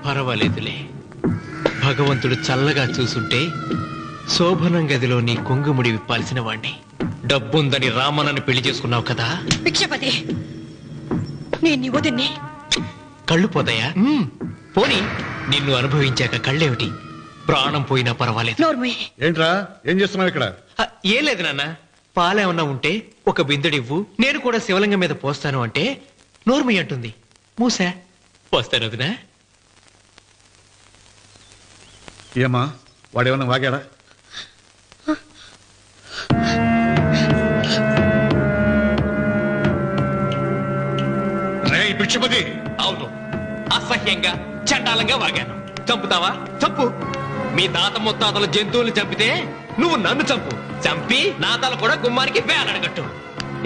పర్వాలేదులే. భగవంతుడు చల్లగా చూసుంటే శోభనం గదిలో నీ కొంగుముడి విప్పాల్సిన వాణ్ణి. డబ్బుందని రామన్నని పెళ్లి చేసుకున్నావు కదా. భిక్షపతి, నేను వదిన్ని. కళ్ళు పోతాయా? పోనీ, నిన్ను అనుభవించాక కళ్ళేమిటి? ప్రాణం పోయినా పర్వాలేదు. ఏంట్రా, ఏం చేస్తున్నావు ఇక్కడ? ఏం లేదు నాన్న, పాలేమన్నా ఉంటే ఒక బిందెడివ్వు, నేను కూడా శివలింగం మీద పోస్తాను అంటే నోర్మి అంటుంది. మూసా పోస్తాను వదినా. ఏమా, వాడేమన్నా వాగాడా? భిక్షపతి, అవును, అసహ్యంగా చండాలంగా వాగాను. చంపుతావా? చంపు. మీ తాత ముత్తాతల జంతువుల్ని చంపితే నువ్వు నన్ను చంపు. చంపి నా తల కూడా గుమ్మానికి వేలాడగట్టు.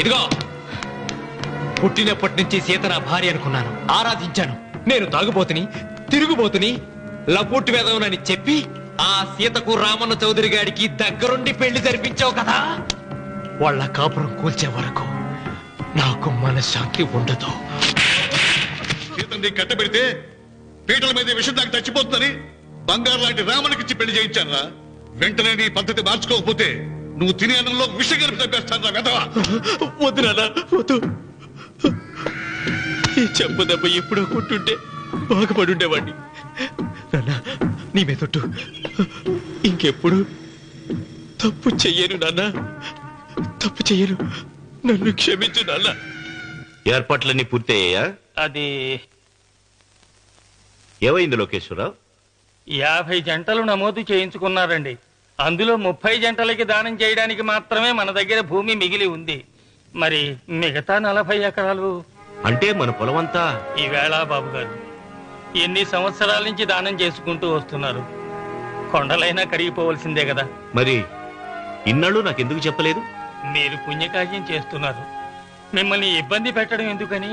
ఇదిగో, పుట్టినప్పటి నుంచి సీత నా భార్య అనుకున్నాను, ఆరాధించాను. నేను తాగుబోతుని, తిరుగుబోతుని, లపూట్ వేదవునని చెప్పి ఆ సీతకు రామన్న చౌదరి గారికి దగ్గరుండి పెళ్లి జరిపించావు కదా. వాళ్ళ కాపురం కూల్చే వరకు నాకు మనశ్శాంతి ఉండదు. సీతని కట్టబెడితే పీటల మీద విషం దాకా చచ్చిపోతుందని బంగారు లాంటి రామునికిచ్చి పెళ్లి చేయించాను రా. వెంటనే నీ పద్ధతి మార్చుకోకపోతే నువ్వు తినే అన్నంలో విషం కలిపి చంపేస్తాను రా వెధవా. వద్దు నాన్న, వద్దు. ఈ చెప్పు దెబ్బ ఎప్పుడో కొట్టుంటే బాగుపడుండేవాడిని. నాన్న, నీ మీదొట్టు, ఇంకెప్పుడు తప్పు చెయ్యను నాన్న, తప్పు చెయ్యను. నన్ను క్షమించు నాన్న. ఏర్పాట్లన్నీ పూర్తయ్యాయా? అది ఏమైంది లోకేశ్వరరావు? 50 జంటలు నమోదు చేయించుకున్నారండి. అందులో 30 జంటలకి దానం చేయడానికి మాత్రమే మన దగ్గర భూమి మిగిలి ఉంది. మరి మిగతా 40 ఎకరాలు అంటే మన పొలమంతా? ఈవేళ బాబు గారు, ఎన్ని సంవత్సరాల నుంచి దానం చేసుకుంటూ వస్తున్నారు. కొండలైనా కరిగిపోవలసిందే కదా. మరి ఇన్నాళ్ళు నాకెందుకు చెప్పలేదు? మీరు పుణ్యకార్యం చేస్తున్నారు, మిమ్మల్ని ఇబ్బంది పెట్టడం ఎందుకని.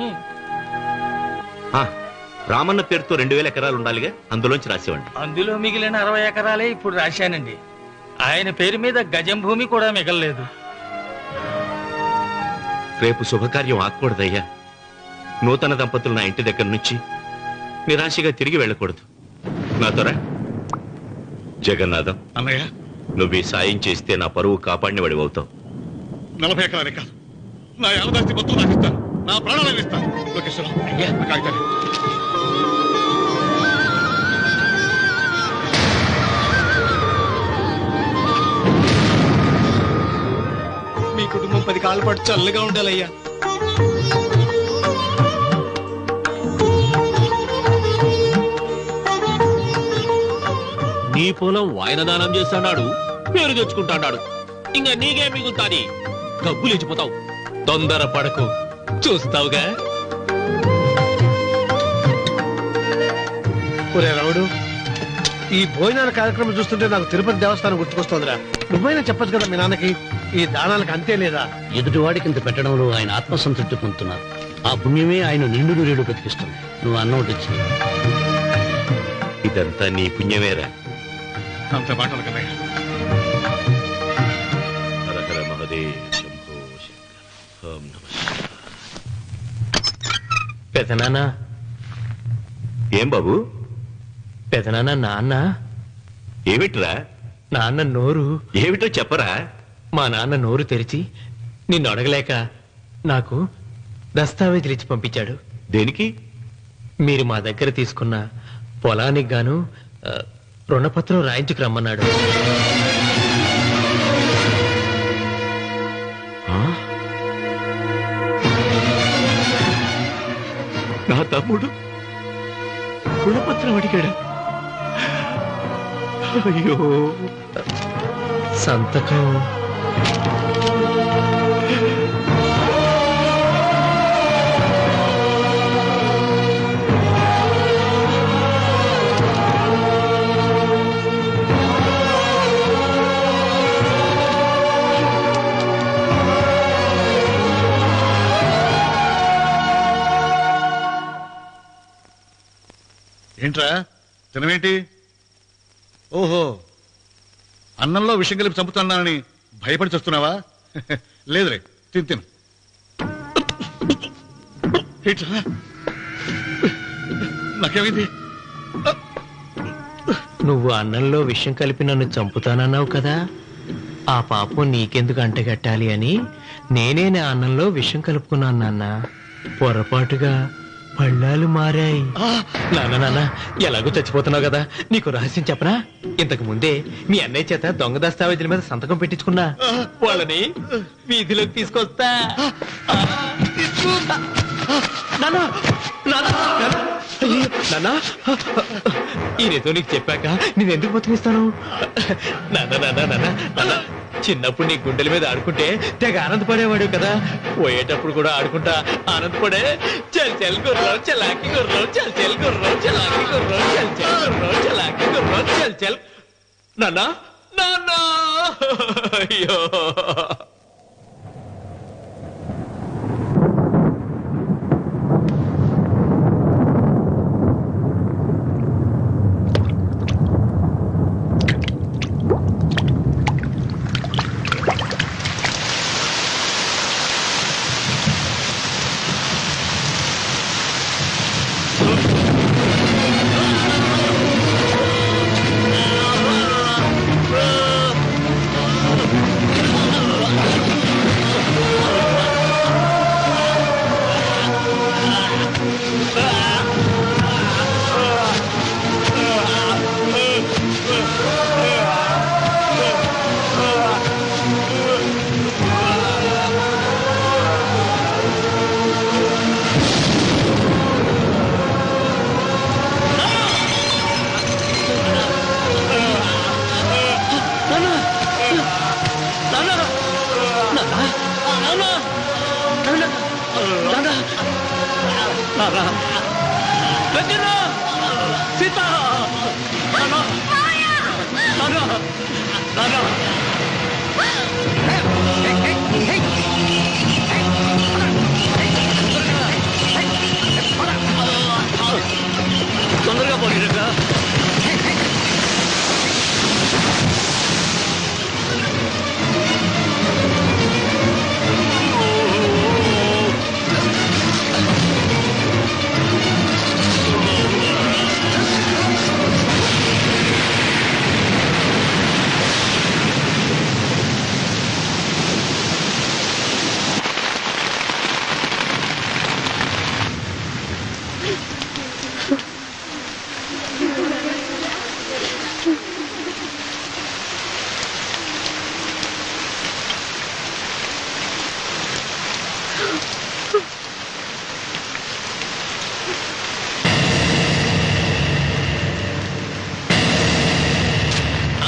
రామన్న పేరుతో 2000 ఎకరాలు ఉండాలిగా, అందులోంచి రాసేవండి. అందులో మిగిలిన 60 ఎకరాలే ఇప్పుడు రాశానండి. ఆయన పేరు మీద గజం భూమి కూడా మిగలలేదు. రేపు శుభకార్యం ఆకూడదయ్యా. నూతన దంపతులు నా ఇంటి దగ్గర నుంచి నిరాశగా తిరిగి వెళ్ళకూడదు. నాతోరా జగన్నాథం. అన్నయ్య, నువ్వు ఈ సాయం చేస్తే నా పరువు కాపాడిన వాడి అవుతావు. 40 ఎకరాలే కాదు, నా యావదాస్తి మొత్తం నాకు ఇస్తాను, నా ప్రాణాలను ఇస్తాను. లోకేశ్వరరావు, అయ్యా కాగితాలు. మీ కుటుంబం 10 కాళ్ళ పాటు చల్లగా ఉండాలయ్యా. నీ పొలం వాయన దానం చేస్తాడు, పేరు తెచ్చుకుంటాడు. ఇంకా నీకే మిగులుతాది, గబ్బు లేచిపోతావు. తొందర పడకు, చూస్తావుగా. ఒరే రావుడు, ఈ భోజనాల కార్యక్రమం చూస్తుంటే నాకు తిరుపతి దేవస్థానం గుర్తుకొస్తోందిరా. నువ్వైనా చెప్పచ్చు కదా మీ నాన్నకి, ఈ దానాలకు అంతే లేదా? ఎదుటివాడికి ఇంత పెట్టడంలో ఆయన ఆత్మసంతృప్తి పొందుతున్నారు. ఆ పుణ్యమే ఆయన నిండు నూరేడు బతికిస్తుంది. నువ్వు అన్నం వచ్చి ఇదంతా నీ పుణ్యమేరా. అంత మాటలు కదయ్య. హర హర మహదేవ్ శంభో శంకర. ఓం నమః. పెదనాన్న. ఏం బాబు? పెదనాన్న, నాన్న. ఏమిట్రా? నాన్న నోరు. ఏమిటో చెప్పరా. మా నాన్న నోరు తెరిచి నిన్ను అడగలేక నాకు దస్తావేజీలు ఇచ్చి పంపించాడు. దేనికి? మీరు మా దగ్గర తీసుకున్న పొలానికి గాను రుణపత్రం రాయించుకు రమ్మన్నాడు. నా తమ్ముడు రుణపత్రం అడిగాడు. అయ్యో, సంతకం ఏంట్రా తినవేంటి? ఓహో, అన్నంలో విషం కలిపి చంపుతున్నానని భయపడి చస్తున్నావా? లేదురే, తిను. నాకేమైంది? నువ్వు అన్నంలో విషం కలిపి నన్ను చంపుతానన్నావు కదా, ఆ పాపం నీకెందుకు అంటగట్టాలి అని నేనే నా అన్నంలో విషం కలుపుకున్నాను నాన్న. పొరపాటుగా పళ్ళాలు మారాయి. నాన్న ఎలాగో చచ్చిపోతున్నావు కదా, నీకు రహస్యం చెప్పనా? ఇంతకు ముందే మీ అన్నయ్య చేత దొంగ దస్తావేజీల మీద సంతకం పెట్టించుకున్నా. వాళ్ళని వీధిలోకి తీసుకొస్తా. ఈ నిజం నీకు చెప్పాక నేను ఎందుకు బతికిస్తాను? నాన్న చిన్నప్పుడు నీ గుండెల మీద ఆడుకుంటే తెగ ఆనందపడేవాడు కదా, పోయేటప్పుడు కూడా ఆడుకుంటా ఆనందపడే. చల్ చల్ గుర్రం చలాకి గుర్రం, చల్ చల్ గుర్రం చలాకి గుర్రం, చల్ చల్ గుర్రం చలాకి గుర్రం, చల్ చల్. నాన్న నాన్న అయ్యో తొందరగా పోయిరా.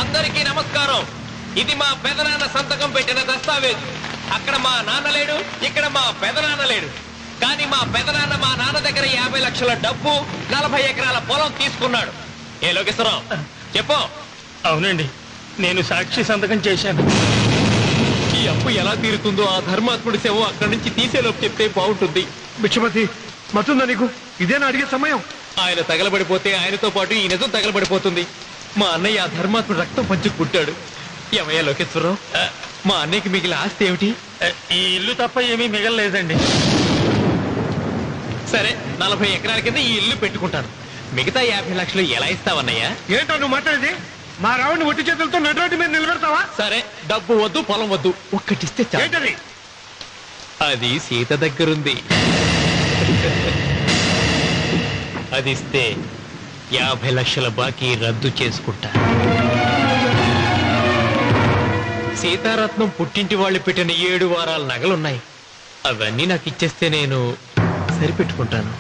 అందరికీ నమస్కారం. ఇది మా పెదనాన్న సంతకం పెట్టిన దస్తావేజు. అక్కడ మా నాన్న లేడు, ఇక్కడ మా పెదనాన్న లేడు. కానీ మా పెదనాన్న మా నాన్న దగ్గర 50 లక్షల డబ్బు, 40 ఎకరాల పొలం తీసుకున్నాడు. ఏ లోకేశ్వరరావు చెప్పు. అవునండి, నేను సాక్షి సంతకం చేశాను. ఈ అప్పు ఎలా తీరుతుందో ఆ ధర్మాత్ముడి శవం అక్కడి నుంచి తీసేలోపు చెప్తే బాగుంటుంది. బిక్షపతి మతుందా నీకు? ఇదేనా అడిగే సమయం? ఆయన తగలబడిపోతే ఆయనతో పాటు ఈ నిజం తగలబడిపోతుంది. మా అన్నయ్య ఆ ధర్మాత్ముడు రక్తం పంచుకు పుట్టాడు. ఏమయ్యా లోకేశ్వరరావు, మా అన్నయ్యకి మిగిలిన ఆస్తి ఏమిటి? ఈ ఇల్లు తప్ప ఏమీ మిగలలేదండి. సరే, 40 ఎకరాల కింద ఈ ఇల్లు పెట్టుకుంటాను. మిగతా 50 లక్షలు ఎలా ఇస్తావన్నయ్యా? ఏంటో నువ్వు మాట్లాడేది? మా రావుని ఒట్టి చేతులతో నడ్రోడ్డు మీద నిలబెడతావా? సరే, డబ్బు వద్దు, పొలం వద్దు, ఒక్కటిస్తే చాలు. ఏంటది? అది సీత దగ్గరుంది. అది ఇస్తే 50 లక్షల బాకీ రద్దు చేసుకుంటా. సీతారత్నం పుట్టింటి వాళ్ళు పెట్టిన 7 వారాల నగలున్నాయి. అవన్నీ నాకు ఇచ్చేస్తే నేను సరిపెట్టుకుంటాను.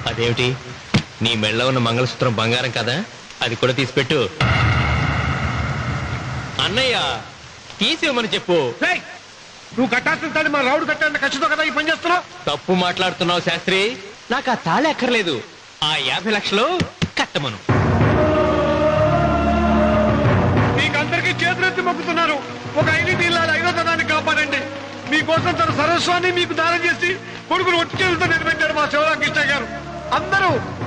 అదేమిటి, నీ మెళ్ళ ఉన్న మంగళసూత్రం బంగారం కదా, అది కూడా తీసిపెట్టు. అన్నయ్య తీసేమని చెప్పు. నువ్వు కట్టాల్సిన తాడి మా రావుడు కట్టాలని ఖచ్చితంగా కదా ఈ పని చేస్తున్నావు. తప్పు మాట్లాడుతున్నావు శాస్త్రి. నాకు ఆ తాళి అక్కర్లేదు, ఆ 50 లక్షలు కట్టమను. మీకందరికీ చేతులెత్తి మొక్కుతున్నారు. ఒక ఐదు ఇళ్ళ 5వ తనాన్ని కాపాడండి. మీకోసం తన సర్వస్వాన్ని మీకు దానం చేసి కొడుకును ఒట్టి చేతులతో నిలబెట్టారు మా శివరామకృష్ణ గారు.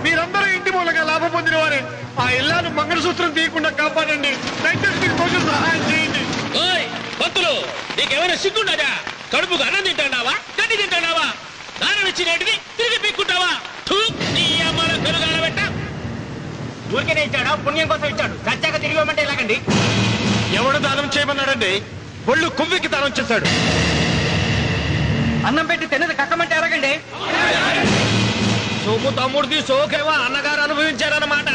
మీరందరూ ఇంటి మూలంగా లాభం పొందిన వారే. ఆ ఇల్లాను మంగళసూత్రం తీయకుండా కాపాడండి. దయచేసి మీరు కొంచెం సహాయం చేయండి. భక్తులు నీకేమైనా సిగ్గుండదా? కడుపుకు అన్నం తింటాడావా, గడ్డి తింటాడావా? దానం ఇచ్చినట్టుది తిరిగి పీక్కుంటావా? ఊరికేనే ఇచ్చాడా? పుణ్యం కోసం ఇచ్చాడు. సత్యాక తిరిగి ఇవ్వమంటే ఎలాగండి? ఎవడు దానం చేయమన్నాడండి? ఒళ్ళు కొవ్వెక్కి దానం చేశాడు. అన్నం పెట్టి తిన్నది కక్కమంటే ఎలాగండి? సోము తమ్ముడిది సోకేవా అన్నగారు అనుభవించారన్నమాట.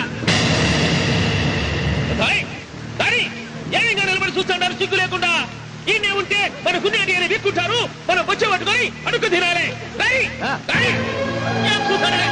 ఏమైనా నిలబడి చూస్తాడారు సిగ్గు లేకుండా? ఈయనే ఉంటే మన కునేది అని విక్కుంటారు, మనం వచ్చే పట్టుకొని అడుగు తినాలి. ఏం చూస్తాడే?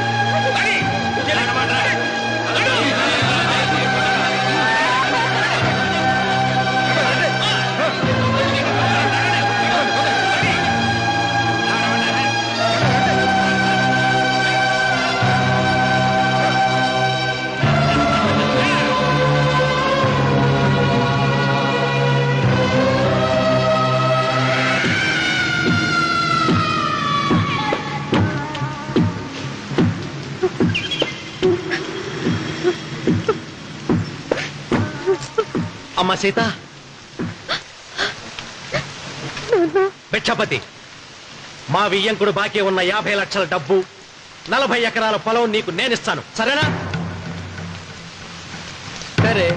అమ్మ సీత, భిక్షపతి, మా వియ్యంకుడు బాకీ ఉన్న 50 లక్షల డబ్బు, 40 ఎకరాల పొలం నీకు నేనిస్తాను, సరేనా? సరే.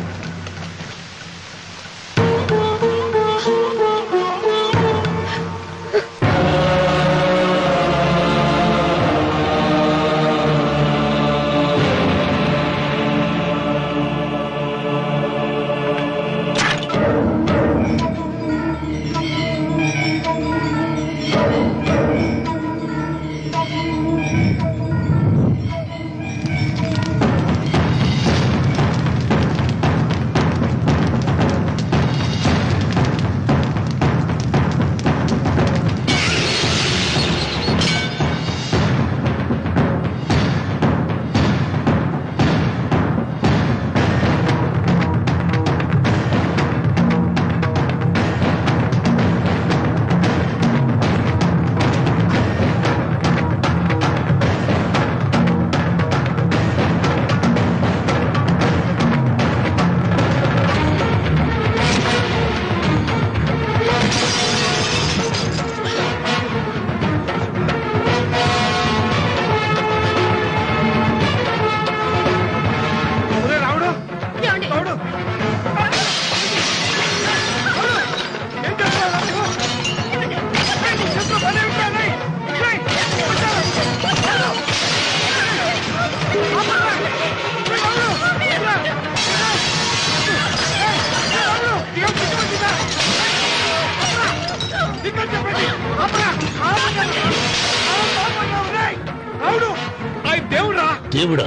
దేవుడా?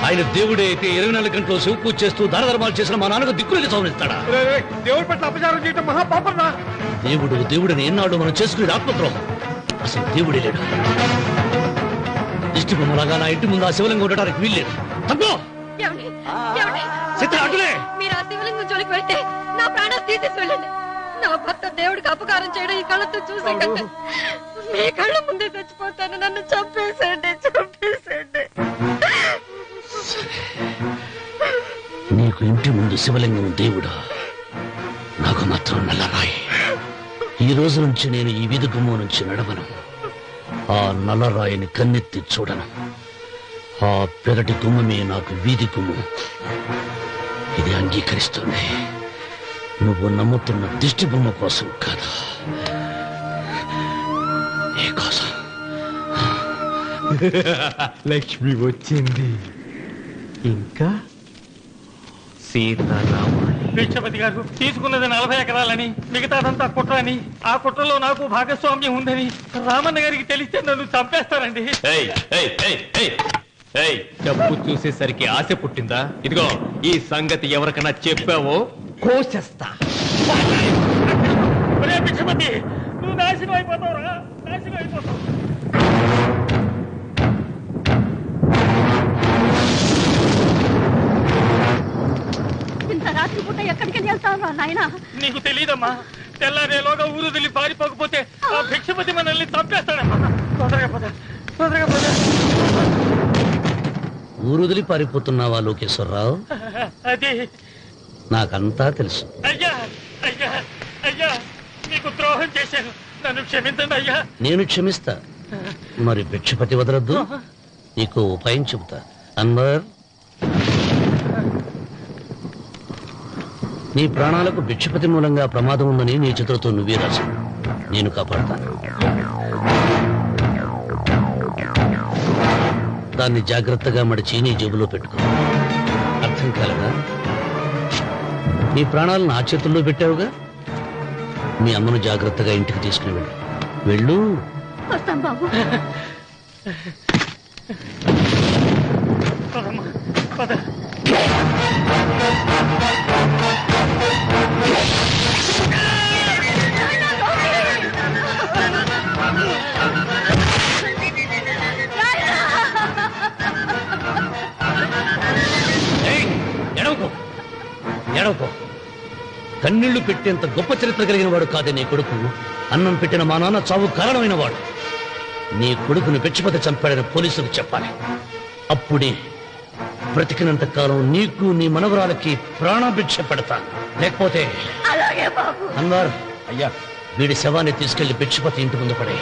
ఆయన దేవుడే అయితే 24 గంటలు శివ పూజ చేస్తూ దానధర్మాలు చేసిన మా నాన్నకు దిక్కులకి సౌనిస్తాడా? దేవుడి పట్ల అపచారం చేయటం మహాపాపం. దేవుడిని ఎన్నాడు మనం చేసుకునే ఆత్మద్రోహం. అసలు దేవుడే లేడు. దిష్టి బొమ్మలాగా నా ఇంటి ముందు ఆ శివలింగం ఉండటానికి వీల్లేదు. తప్పో మీరు ఆ శివలింగం జోలికి వెళ్తే నా ప్రాణాలు తీసేసి వెళ్ళండి. నా భర్త దేవుడికి అపకారం చేయడం ఈ కళ్ళతో చూసే కదా. మీ కళ్ళ ముందే చచ్చిపోతాను. నన్ను చంపేసేయండి, చంపేసేయండి. నీకు ఇంటి ముందు శివలింగం దేవుడా, నాకు మాత్రం నల్లరాయి. ఈ రోజు నుంచి నేను ఈ వీధి గుమ్మం నుంచి నడవను. ఆ నల్లరాయిని కన్నెత్తి చూడను. ఆ పెరటి గుమ్మమే నాకు వీధి గుమ్మం. ఇది అంగీకరిస్తుంది. నువ్వు నమ్ముతున్న దిష్టి బొమ్మ కోసం కాదా, నీ కోసం. లక్ష్మి వచ్చింది. ఇంకా సీతారామాలి. భిక్షపతి గారు తీసుకున్నది 40 ఎకరాలని, మిగతాదంతా కుట్ర అని, ఆ కుట్రలో నాకు భాగస్వామ్యం ఉందని రామన్న గారికి తెలిస్తే నన్ను చంపేస్తారండి. డబ్బు చూసేసరికి ఆశ పుట్టిందా? ఇదిగో ఈ సంగతి ఎవరికైనా చెప్పావో కోసేస్తా. భిక్షపతి, నువ్వు నాశనం అయిపోతావురా, నాశనం అయిపోతావు. ఇంత రాత్రి పూట ఎక్కడికి వెళ్తావు నాయన? నీకు తెలియదమ్మా, తెల్లారేలోగా ఊరు వెళ్ళి పారిపోకపోతే ఆ భిక్షపతి మనల్ని చంపేస్తాడమ్మా. తొందరగా పద, తొందరగా పద. ఊరుదిలి పారిపోతున్నావా లోకేశ్వరరావు? అది నాకంతా తెలుసు. అయ్యా అయ్యా అయ్యా, మీకు ద్రోహం చేశాను, నన్ను క్షమించండి అయ్యా. నేను క్షమిస్తా, మరి భిక్షపతి వదలొద్దు. నీకు ఉపాయం చెబుతా. అన్వర్, నీ ప్రాణాలకు భిక్షపతి మూలంగా ప్రమాదం ఉందని నీ చేతులతో నువ్వే రాసు. నేను కాపాడతాను. దాన్ని జాగ్రత్తగా మడిచి నీ జేబులో పెట్టుకో. అర్థం కాలదా? నీ ప్రాణాలను ఆ చేతుల్లో పెట్టావుగా. మీ అమ్మను జాగ్రత్తగా ఇంటికి తీసుకుని వెళ్ళు. వెళ్ళు. వస్తాం బాబు. పదమ్మా, పద. ఎడవకో. కన్నీళ్లు పెట్టేంత గొప్ప చరిత్ర కలిగిన వాడు కాదే నీ కొడుకు. అన్నం పెట్టిన మా నాన్న చావు కారణమైన వాడు. నీ కొడుకుని భిక్షపతి చంపాడని పోలీసులకు చెప్పాలి. అప్పుడే బ్రతికినంత కాలం నీకు నీ మనవరాలకి ప్రాణభిక్ష పెడతా. లేకపోతే అన్వర్, అయ్యా, వీడి శవాన్ని తీసుకెళ్లి భిక్షపతి ఇంటి ముందు పడే.